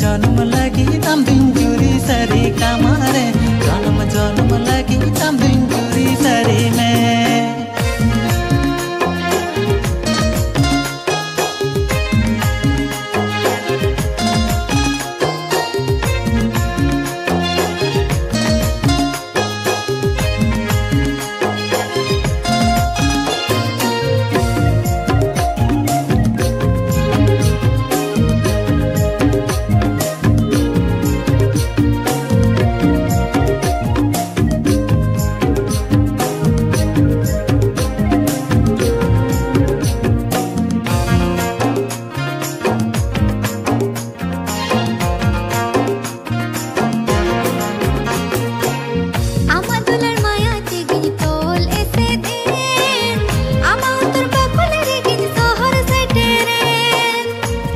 जन्म लगी तम दिन जुरी सरी कामारे जन्म लगी तम दिन जुरी सरी में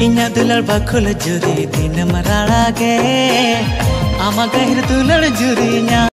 इन्या दुलड़ बखुल जुरी दिन मराड़ा गे आमा गहिर दुलड़ जुरी न्या